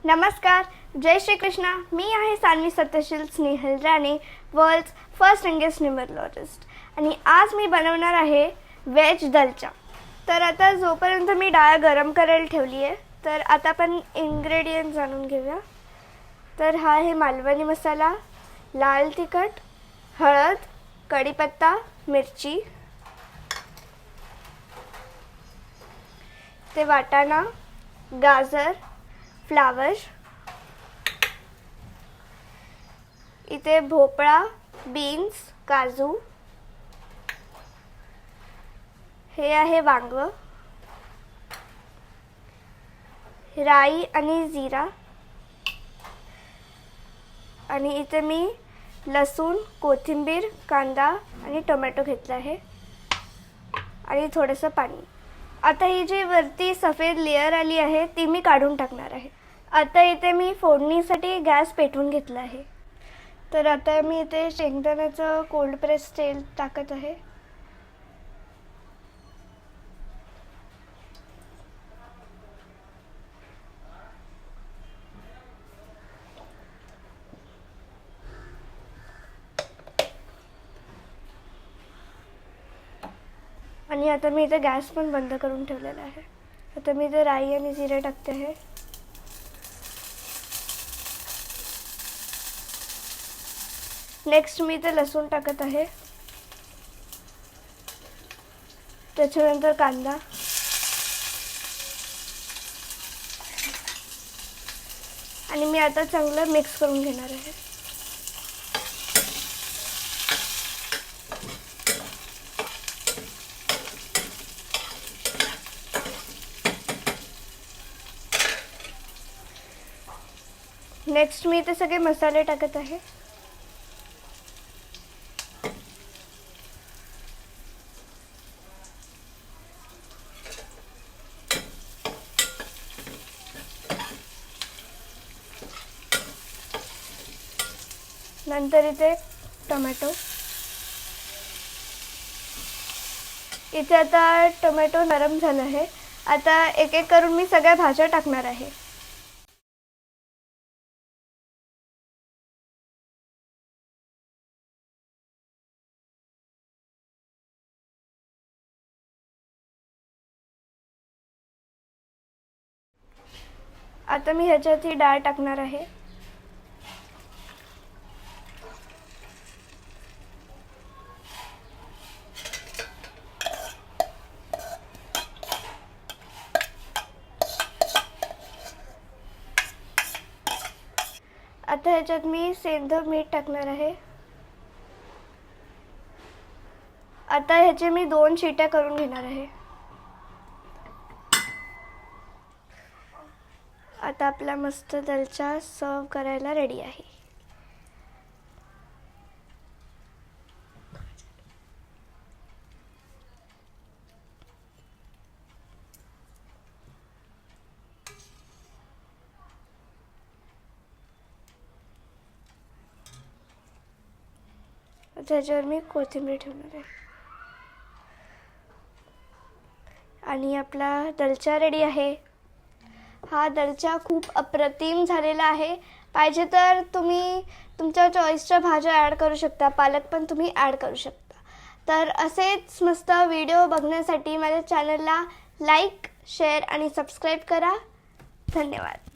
नमस्कार, जय श्री कृष्णा. मी आहे Sanvi Satyashil Snehal Rane, world's first youngest numerologist. आणि आज मी बनवणार आहे व्हेज दलचा. तर आता जोपर्यंत मी डाळ गरम करायला ठेवली आहे, तर आता आपण इन्ग्रेडियंट जाणून घेऊया. तर हा आहे मालवणी मसाला, लाल तिखट, हळद, कढीपत्ता, मिरची, ते वाटाणा, गाजर, फ्लावर, इथे भोपळा, बीन्स, काजू, हे आहे वांग, राई आणि जीरा, आणि इथे मी लसूण, कोथिंबीर, कांदा आणि टोमॅटो घेतला आहे आणि थोडंसं पाणी. आता ही जी वरती सफेद लेयर आली आहे ती मी काढून टाकणार आहे. आता इथे मी फोडणीसाठी गॅस पेटवून घेतला आहे. तर आता मी इथे शेंगदाण्याचं कोल्ड प्रेस तेल टाकत आहे. आणि आता मी इथे गॅस पण बंद करून ठेवलेला आहे. आता मी इथे राई आणि जिरे टाकते आहे. नेक्स्ट मी इथे लसूण टाकत आहे. त्याच्यानंतर कांदा, आणि मी आता चांगलं मिक्स करून घेणार आहे. नेक्स्ट मी इथे सगळे मसाले टाकत आहे. नंतर इथे टोमॅटो. इथे आता टोमॅटो नरम झाला आहे. आता एक एक करून मी सगळ्या भाज्या टाकणार आहे. आता मी ह्याच्यात ही डाळ टाकणार आहे. आता ह्याच्यात मी सेंधव मीठ टाकणार आहे. आता ह्याचे मी 2 शिट्या करून घेणार आहे. आता आपला मस्त दलचा सर्व करायला रेडी आहे. त्याच्यावर मी कोथिंबीर ठेवणार आहे. आणि आपला दलचा रेडी आहे. हा दलचा खूप अप्रतिम झालेला आहे. पाहिजे तर तुम्ही तुमच्या चॉईसच्या भाज्या ॲड करू शकता. पालक पण तुम्ही ॲड करू शकता. तर असेच मस्त व्हिडिओ बघण्यासाठी माझ्या चॅनलला लाईक, शेअर आणि सबस्क्राईब करा. धन्यवाद.